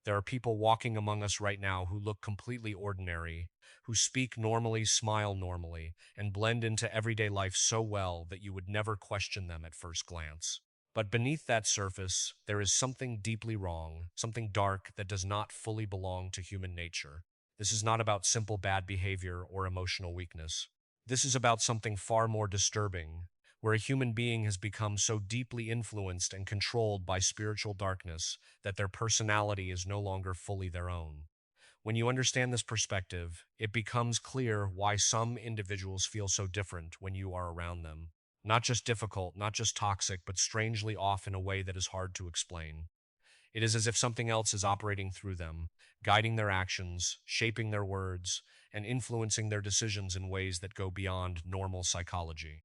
There are people walking among us right now who look completely ordinary, who speak normally, smile normally, and blend into everyday life so well that you would never question them at first glance. But beneath that surface, there is something deeply wrong, something dark that does not fully belong to human nature. This is not about simple bad behavior or emotional weakness. This is about something far more disturbing, where a human being has become so deeply influenced and controlled by spiritual darkness that their personality is no longer fully their own. When you understand this perspective, it becomes clear why some individuals feel so different when you are around them. Not just difficult, not just toxic, but strangely off in a way that is hard to explain. It is as if something else is operating through them, guiding their actions, shaping their words, and influencing their decisions in ways that go beyond normal psychology.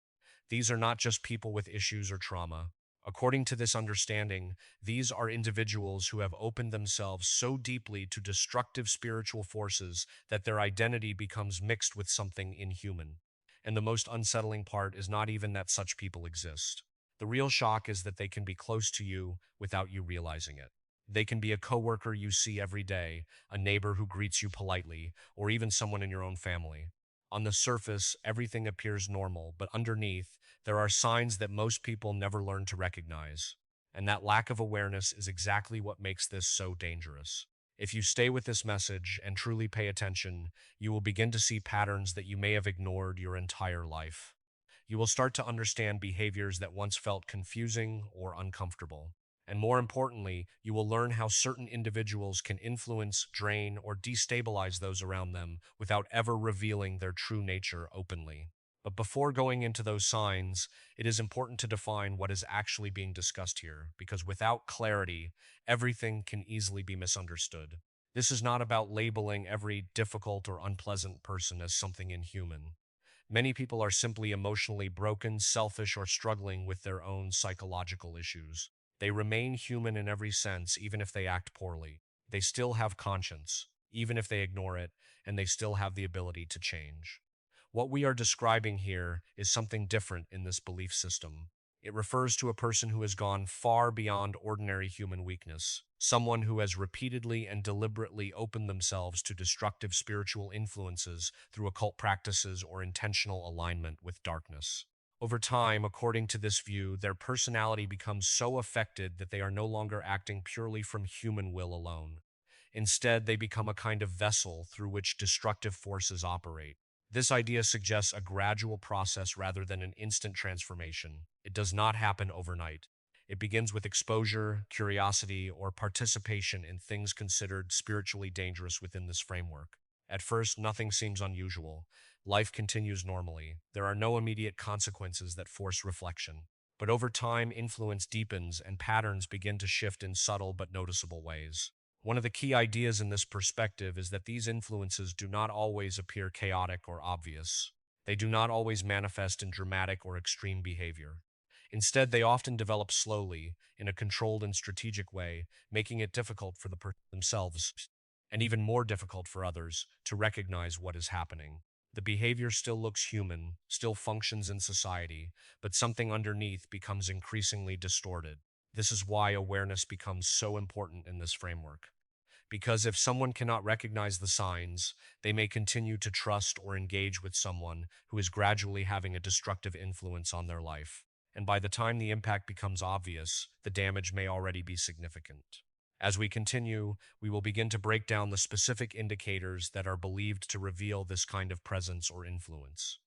These are not just people with issues or trauma. According to this understanding, these are individuals who have opened themselves so deeply to destructive spiritual forces that their identity becomes mixed with something inhuman. And the most unsettling part is not even that such people exist. The real shock is that they can be close to you without you realizing it. They can be a coworker you see every day, a neighbor who greets you politely, or even someone in your own family. On the surface, everything appears normal, but underneath, there are signs that most people never learn to recognize. And that lack of awareness is exactly what makes this so dangerous. If you stay with this message and truly pay attention, you will begin to see patterns that you may have ignored your entire life. You will start to understand behaviors that once felt confusing or uncomfortable. And more importantly, you will learn how certain individuals can influence, drain, or destabilize those around them without ever revealing their true nature openly. But before going into those signs, it is important to define what is actually being discussed here, because without clarity, everything can easily be misunderstood. This is not about labeling every difficult or unpleasant person as something inhuman. Many people are simply emotionally broken, selfish, or struggling with their own psychological issues. They remain human in every sense, even if they act poorly. They still have conscience, even if they ignore it, and they still have the ability to change. What we are describing here is something different in this belief system. It refers to a person who has gone far beyond ordinary human weakness, someone who has repeatedly and deliberately opened themselves to destructive spiritual influences through occult practices or intentional alignment with darkness. Over time, according to this view, their personality becomes so affected that they are no longer acting purely from human will alone. Instead, they become a kind of vessel through which destructive forces operate. This idea suggests a gradual process rather than an instant transformation. It does not happen overnight. It begins with exposure, curiosity, or participation in things considered spiritually dangerous within this framework. At first, nothing seems unusual. Life continues normally. There are no immediate consequences that force reflection. But over time, influence deepens and patterns begin to shift in subtle but noticeable ways. One of the key ideas in this perspective is that these influences do not always appear chaotic or obvious. They do not always manifest in dramatic or extreme behavior. Instead, they often develop slowly, in a controlled and strategic way, making it difficult for the themselves, and even more difficult for others, to recognize what is happening. The behavior still looks human, still functions in society, but something underneath becomes increasingly distorted. This is why awareness becomes so important in this framework. Because if someone cannot recognize the signs, they may continue to trust or engage with someone who is gradually having a destructive influence on their life. And by the time the impact becomes obvious, the damage may already be significant. As we continue, we will begin to break down the specific indicators that are believed to reveal this kind of presence or influence.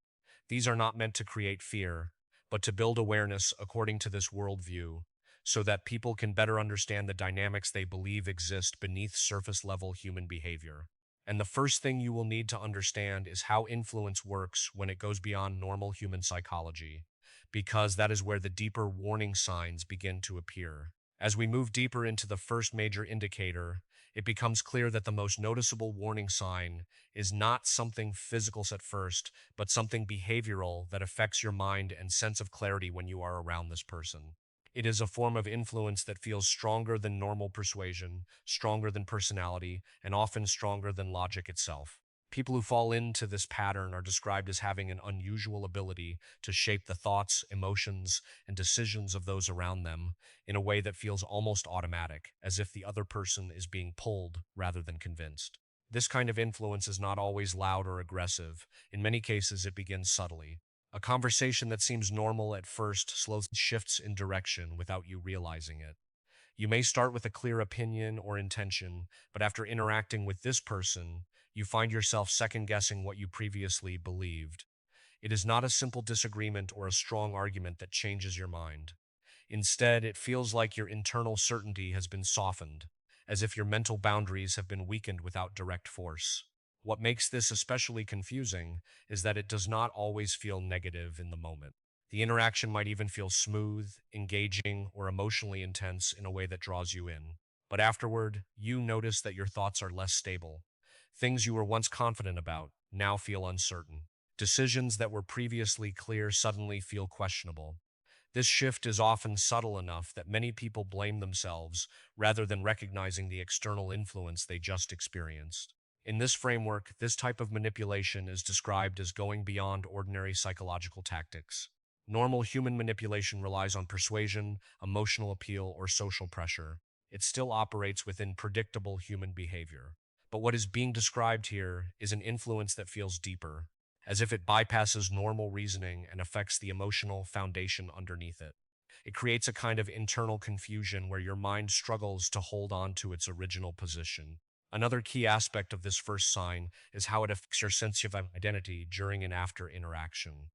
These are not meant to create fear, but to build awareness according to this worldview, so that people can better understand the dynamics they believe exist beneath surface level human behavior. And the first thing you will need to understand is how influence works when it goes beyond normal human psychology, because that is where the deeper warning signs begin to appear. As we move deeper into the first major indicator, it becomes clear that the most noticeable warning sign is not something physical at first, but something behavioral that affects your mind and sense of clarity when you are around this person. It is a form of influence that feels stronger than normal persuasion, stronger than personality, and often stronger than logic itself. People who fall into this pattern are described as having an unusual ability to shape the thoughts, emotions, and decisions of those around them in a way that feels almost automatic, as if the other person is being pulled rather than convinced. This kind of influence is not always loud or aggressive. In many cases, it begins subtly. A conversation that seems normal at first slowly shifts in direction without you realizing it. You may start with a clear opinion or intention, but after interacting with this person, you find yourself second guessing what you previously believed. It is not a simple disagreement or a strong argument that changes your mind. Instead, it feels like your internal certainty has been softened, as if your mental boundaries have been weakened without direct force. What makes this especially confusing is that it does not always feel negative in the moment. The interaction might even feel smooth, engaging, or emotionally intense in a way that draws you in. But afterward, you notice that your thoughts are less stable. Things you were once confident about now feel uncertain. Decisions that were previously clear suddenly feel questionable. This shift is often subtle enough that many people blame themselves rather than recognizing the external influence they just experienced. In this framework, this type of manipulation is described as going beyond ordinary psychological tactics. Normal human manipulation relies on persuasion, emotional appeal, or social pressure. It still operates within predictable human behavior. But what is being described here is an influence that feels deeper, as if it bypasses normal reasoning and affects the emotional foundation underneath it. It creates a kind of internal confusion where your mind struggles to hold on to its original position. Another key aspect of this first sign is how it affects your sense of identity during and after interaction.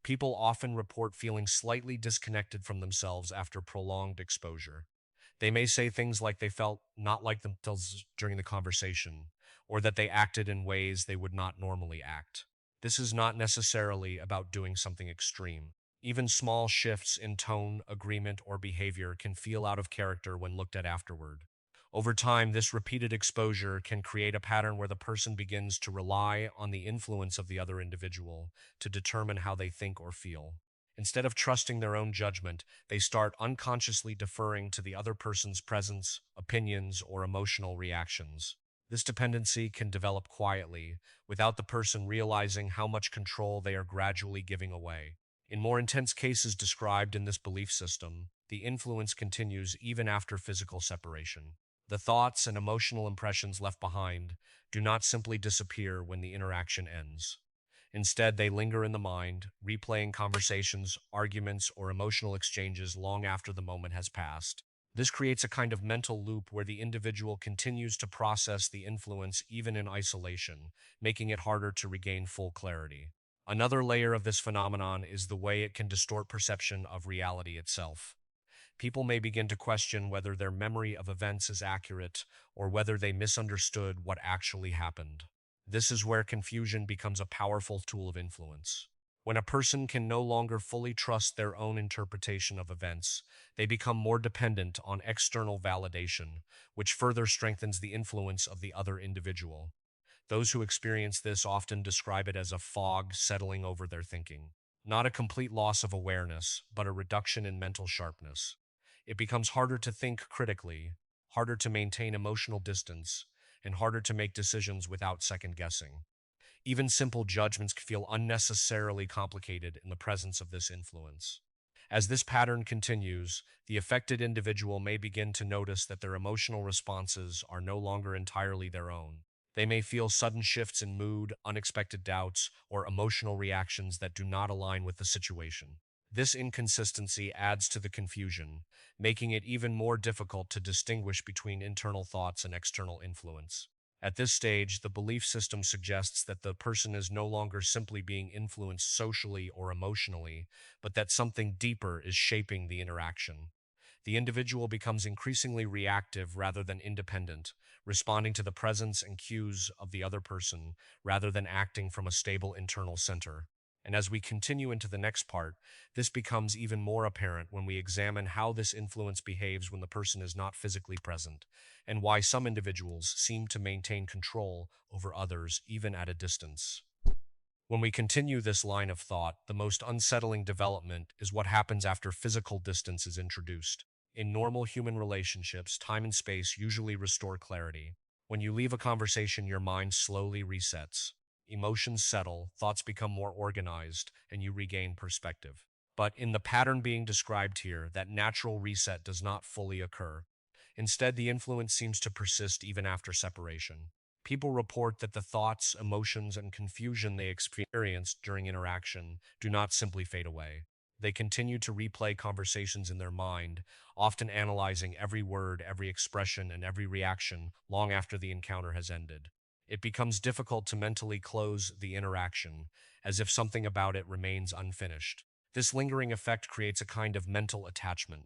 People often report feeling slightly disconnected from themselves after prolonged exposure. They may say things like they felt not like themselves during the conversation, or that they acted in ways they would not normally act. This is not necessarily about doing something extreme. Even small shifts in tone, agreement, or behavior can feel out of character when looked at afterward. Over time, this repeated exposure can create a pattern where the person begins to rely on the influence of the other individual to determine how they think or feel. Instead of trusting their own judgment, they start unconsciously deferring to the other person's presence, opinions, or emotional reactions. This dependency can develop quietly, without the person realizing how much control they are gradually giving away. In more intense cases described in this belief system, the influence continues even after physical separation. The thoughts and emotional impressions left behind do not simply disappear when the interaction ends. Instead, they linger in the mind, replaying conversations, arguments, or emotional exchanges long after the moment has passed. This creates a kind of mental loop where the individual continues to process the influence even in isolation, making it harder to regain full clarity. Another layer of this phenomenon is the way it can distort perception of reality itself. People may begin to question whether their memory of events is accurate or whether they misunderstood what actually happened. This is where confusion becomes a powerful tool of influence. When a person can no longer fully trust their own interpretation of events, they become more dependent on external validation, which further strengthens the influence of the other individual. Those who experience this often describe it as a fog settling over their thinking. Not a complete loss of awareness, but a reduction in mental sharpness. It becomes harder to think critically, harder to maintain emotional distance, and harder to make decisions without second guessing. Even simple judgments can feel unnecessarily complicated in the presence of this influence. As this pattern continues, the affected individual may begin to notice that their emotional responses are no longer entirely their own. They may feel sudden shifts in mood, unexpected doubts, or emotional reactions that do not align with the situation. This inconsistency adds to the confusion, making it even more difficult to distinguish between internal thoughts and external influence. At this stage, the belief system suggests that the person is no longer simply being influenced socially or emotionally, but that something deeper is shaping the interaction. The individual becomes increasingly reactive rather than independent, responding to the presence and cues of the other person rather than acting from a stable internal center. And as we continue into the next part, this becomes even more apparent when we examine how this influence behaves when the person is not physically present, and why some individuals seem to maintain control over others even at a distance. When we continue this line of thought, the most unsettling development is what happens after physical distance is introduced. In normal human relationships, time and space usually restore clarity. When you leave a conversation, your mind slowly resets. Emotions settle, thoughts become more organized, and you regain perspective. But in the pattern being described here, that natural reset does not fully occur. Instead, the influence seems to persist even after separation. People report that the thoughts, emotions, and confusion they experienced during interaction do not simply fade away. They continue to replay conversations in their mind, often analyzing every word, every expression, and every reaction long after the encounter has ended. It becomes difficult to mentally close the interaction, as if something about it remains unfinished. This lingering effect creates a kind of mental attachment.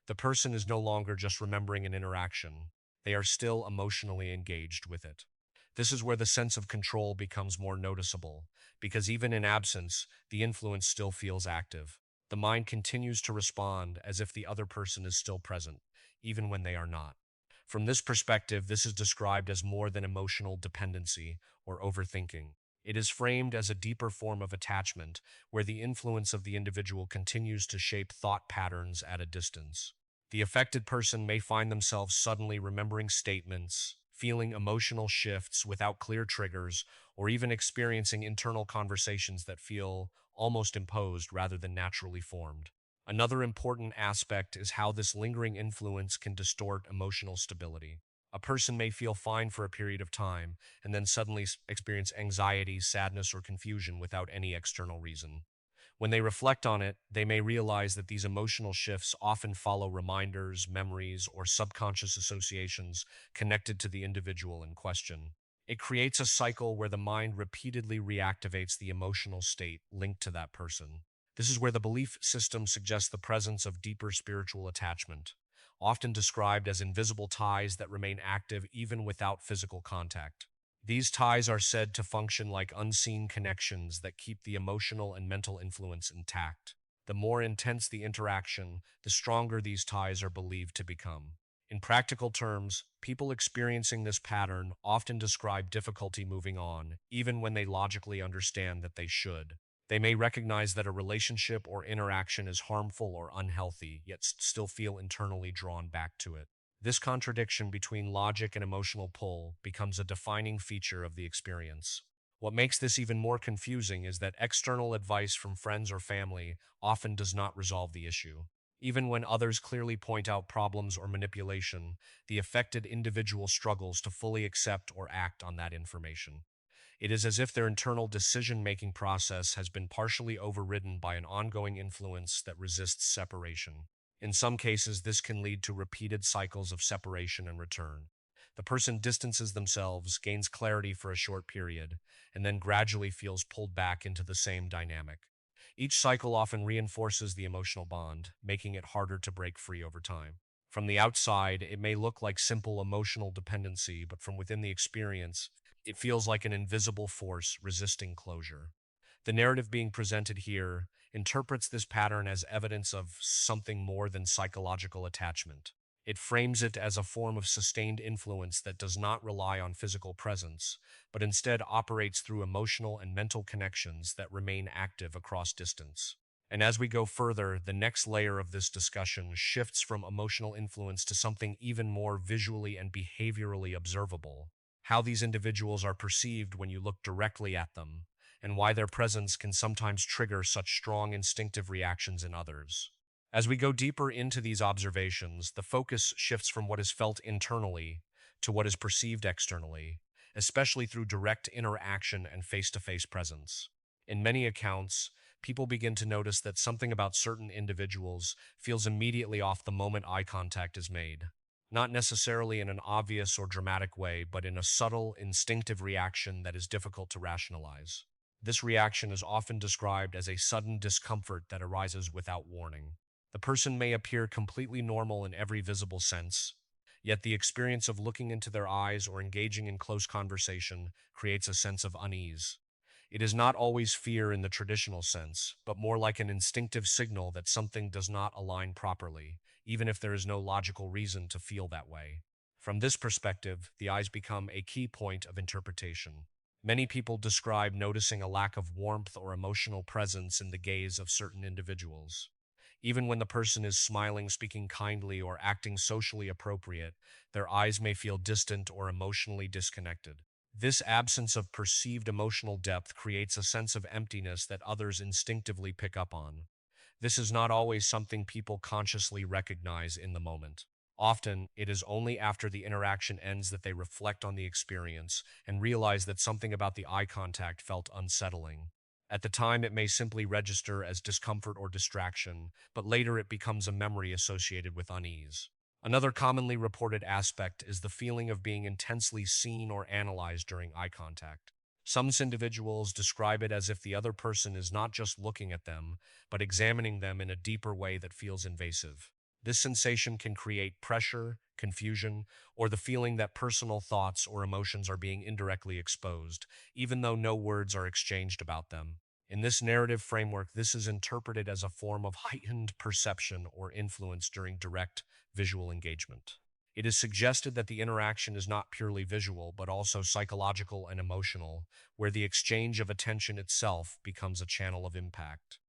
The person is no longer just remembering an interaction, they are still emotionally engaged with it. This is where the sense of control becomes more noticeable, because even in absence, the influence still feels active. The mind continues to respond as if the other person is still present, even when they are not. From this perspective, this is described as more than emotional dependency or overthinking. It is framed as a deeper form of attachment, where the influence of the individual continues to shape thought patterns at a distance. The affected person may find themselves suddenly remembering statements, feeling emotional shifts without clear triggers, or even experiencing internal conversations that feel almost imposed rather than naturally formed. Another important aspect is how this lingering influence can distort emotional stability. A person may feel fine for a period of time and then suddenly experience anxiety, sadness, or confusion without any external reason. When they reflect on it, they may realize that these emotional shifts often follow reminders, memories, or subconscious associations connected to the individual in question. It creates a cycle where the mind repeatedly reactivates the emotional state linked to that person. This is where the belief system suggests the presence of deeper spiritual attachment, often described as invisible ties that remain active even without physical contact. These ties are said to function like unseen connections that keep the emotional and mental influence intact. The more intense the interaction, the stronger these ties are believed to become. In practical terms, people experiencing this pattern often describe difficulty moving on, even when they logically understand that they should. They may recognize that a relationship or interaction is harmful or unhealthy, yet still feel internally drawn back to it. This contradiction between logic and emotional pull becomes a defining feature of the experience. What makes this even more confusing is that external advice from friends or family often does not resolve the issue. Even when others clearly point out problems or manipulation, the affected individual struggles to fully accept or act on that information. It is as if their internal decision-making process has been partially overridden by an ongoing influence that resists separation. In some cases, this can lead to repeated cycles of separation and return. The person distances themselves, gains clarity for a short period, and then gradually feels pulled back into the same dynamic. Each cycle often reinforces the emotional bond, making it harder to break free over time. From the outside, it may look like simple emotional dependency, but from within the experience, it feels like an invisible force resisting closure. The narrative being presented here interprets this pattern as evidence of something more than psychological attachment. It frames it as a form of sustained influence that does not rely on physical presence, but instead operates through emotional and mental connections that remain active across distance. And as we go further, the next layer of this discussion shifts from emotional influence to something even more visually and behaviorally observable: how these individuals are perceived when you look directly at them, and why their presence can sometimes trigger such strong instinctive reactions in others. As we go deeper into these observations, the focus shifts from what is felt internally to what is perceived externally, especially through direct interaction and face-to-face presence. In many accounts, people begin to notice that something about certain individuals feels immediately off the moment eye contact is made. Not necessarily in an obvious or dramatic way, but in a subtle, instinctive reaction that is difficult to rationalize. This reaction is often described as a sudden discomfort that arises without warning. The person may appear completely normal in every visible sense, yet the experience of looking into their eyes or engaging in close conversation creates a sense of unease. It is not always fear in the traditional sense, but more like an instinctive signal that something does not align properly, even if there is no logical reason to feel that way. From this perspective, the eyes become a key point of interpretation. Many people describe noticing a lack of warmth or emotional presence in the gaze of certain individuals. Even when the person is smiling, speaking kindly, or acting socially appropriate, their eyes may feel distant or emotionally disconnected. This absence of perceived emotional depth creates a sense of emptiness that others instinctively pick up on. This is not always something people consciously recognize in the moment. Often, it is only after the interaction ends that they reflect on the experience and realize that something about the eye contact felt unsettling. At the time, it may simply register as discomfort or distraction, but later it becomes a memory associated with unease. Another commonly reported aspect is the feeling of being intensely seen or analyzed during eye contact. Some individuals describe it as if the other person is not just looking at them, but examining them in a deeper way that feels invasive. This sensation can create pressure, confusion, or the feeling that personal thoughts or emotions are being indirectly exposed, even though no words are exchanged about them. In this narrative framework, this is interpreted as a form of heightened perception or influence during direct visual engagement. It is suggested that the interaction is not purely visual, but also psychological and emotional, where the exchange of attention itself becomes a channel of impact.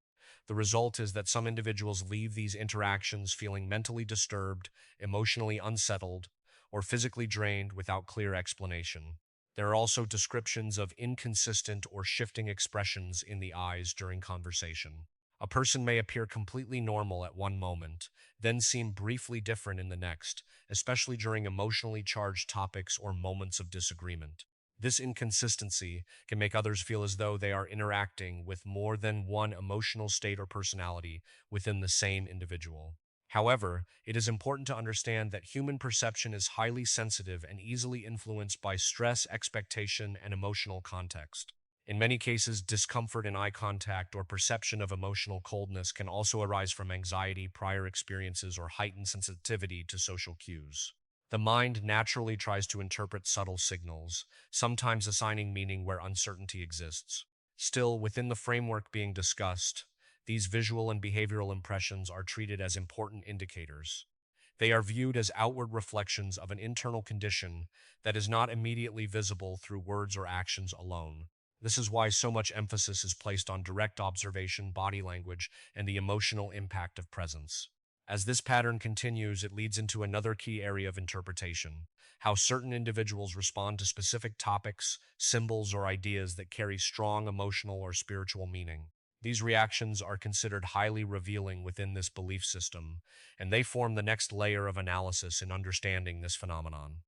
The result is that some individuals leave these interactions feeling mentally disturbed, emotionally unsettled, or physically drained without clear explanation. There are also descriptions of inconsistent or shifting expressions in the eyes during conversation. A person may appear completely normal at one moment, then seem briefly different in the next, especially during emotionally charged topics or moments of disagreement. This inconsistency can make others feel as though they are interacting with more than one emotional state or personality within the same individual. However, it is important to understand that human perception is highly sensitive and easily influenced by stress, expectation, and emotional context. In many cases, discomfort in eye contact or perception of emotional coldness can also arise from anxiety, prior experiences, or heightened sensitivity to social cues. The mind naturally tries to interpret subtle signals, sometimes assigning meaning where uncertainty exists. Still, within the framework being discussed, these visual and behavioral impressions are treated as important indicators. They are viewed as outward reflections of an internal condition that is not immediately visible through words or actions alone. This is why so much emphasis is placed on direct observation, body language, and the emotional impact of presence. As this pattern continues, it leads into another key area of interpretation: how certain individuals respond to specific topics, symbols, or ideas that carry strong emotional or spiritual meaning. These reactions are considered highly revealing within this belief system, and they form the next layer of analysis in understanding this phenomenon.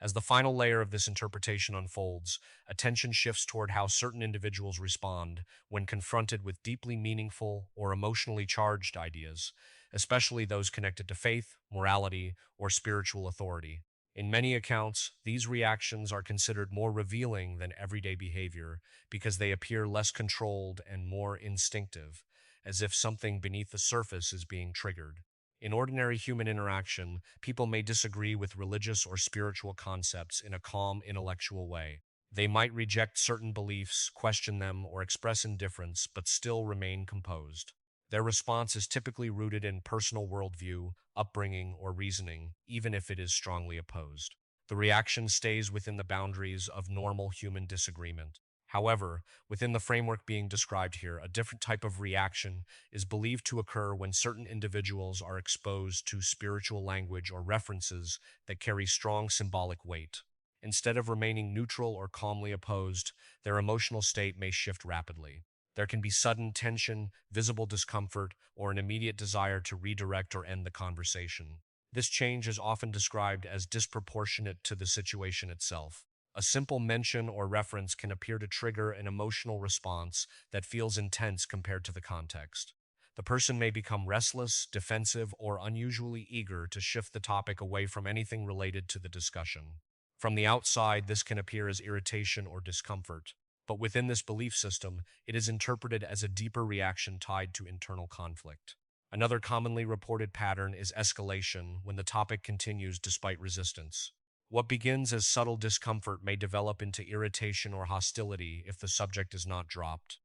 As the final layer of this interpretation unfolds, attention shifts toward how certain individuals respond when confronted with deeply meaningful or emotionally charged ideas, especially those connected to faith, morality, or spiritual authority. In many accounts, these reactions are considered more revealing than everyday behavior because they appear less controlled and more instinctive, as if something beneath the surface is being triggered. In ordinary human interaction, people may disagree with religious or spiritual concepts in a calm, intellectual way. They might reject certain beliefs, question them, or express indifference, but still remain composed. Their response is typically rooted in personal worldview, upbringing, or reasoning, even if it is strongly opposed. The reaction stays within the boundaries of normal human disagreement. However, within the framework being described here, a different type of reaction is believed to occur when certain individuals are exposed to spiritual language or references that carry strong symbolic weight. Instead of remaining neutral or calmly opposed, their emotional state may shift rapidly. There can be sudden tension, visible discomfort, or an immediate desire to redirect or end the conversation. This change is often described as disproportionate to the situation itself. A simple mention or reference can appear to trigger an emotional response that feels intense compared to the context. The person may become restless, defensive, or unusually eager to shift the topic away from anything related to the discussion. From the outside, this can appear as irritation or discomfort, but within this belief system, it is interpreted as a deeper reaction tied to internal conflict. Another commonly reported pattern is escalation when the topic continues despite resistance. What begins as subtle discomfort may develop into irritation or hostility if the subject is not dropped.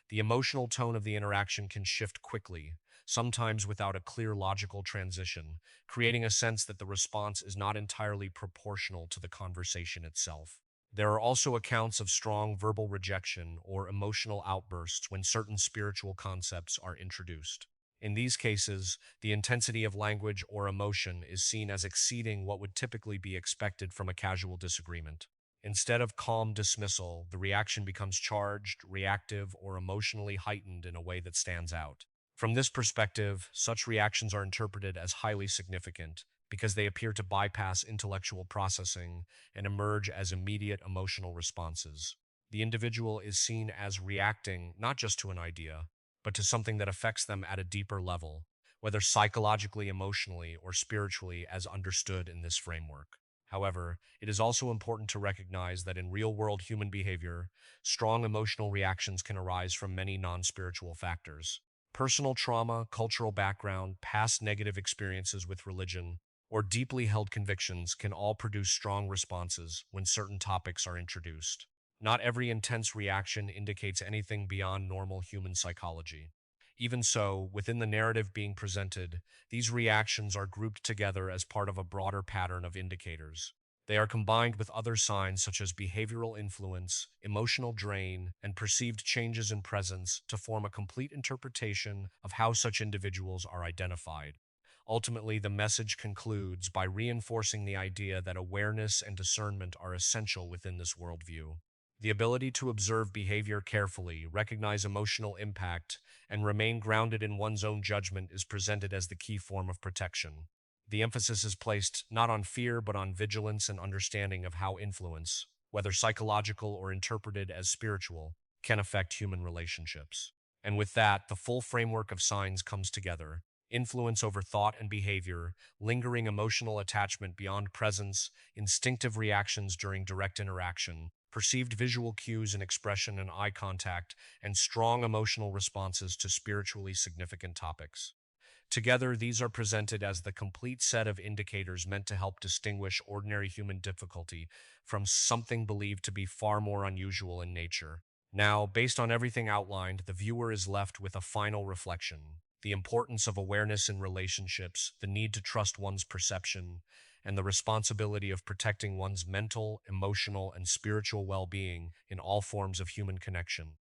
The emotional tone of the interaction can shift quickly, sometimes without a clear logical transition, creating a sense that the response is not entirely proportional to the conversation itself. There are also accounts of strong verbal rejection or emotional outbursts when certain spiritual concepts are introduced. In these cases, the intensity of language or emotion is seen as exceeding what would typically be expected from a casual disagreement. Instead of calm dismissal, the reaction becomes charged, reactive, or emotionally heightened in a way that stands out. From this perspective, such reactions are interpreted as highly significant because they appear to bypass intellectual processing and emerge as immediate emotional responses. The individual is seen as reacting not just to an idea, but to something that affects them at a deeper level, whether psychologically, emotionally, or spiritually, as understood in this framework. However, it is also important to recognize that in real world human behavior, strong emotional reactions can arise from many non spiritual factors. Personal trauma, cultural background, past negative experiences with religion, or deeply held convictions can all produce strong responses when certain topics are introduced. Not every intense reaction indicates anything beyond normal human psychology. Even so, within the narrative being presented, these reactions are grouped together as part of a broader pattern of indicators. They are combined with other signs such as behavioral influence, emotional drain, and perceived changes in presence to form a complete interpretation of how such individuals are identified. Ultimately, the message concludes by reinforcing the idea that awareness and discernment are essential within this worldview. The ability to observe behavior carefully, recognize emotional impact, and remain grounded in one's own judgment is presented as the key form of protection. The emphasis is placed not on fear but on vigilance and understanding of how influence, whether psychological or interpreted as spiritual, can affect human relationships. And with that, the full framework of signs comes together. Influence over thought and behavior, lingering emotional attachment beyond presence, instinctive reactions during direct interaction, perceived visual cues in expression and eye contact, and strong emotional responses to spiritually significant topics. Together, these are presented as the complete set of indicators meant to help distinguish ordinary human difficulty from something believed to be far more unusual in nature. Now, based on everything outlined, the viewer is left with a final reflection. The importance of awareness in relationships, the need to trust one's perception, and the responsibility of protecting one's mental, emotional, and spiritual well being in all forms of human connection.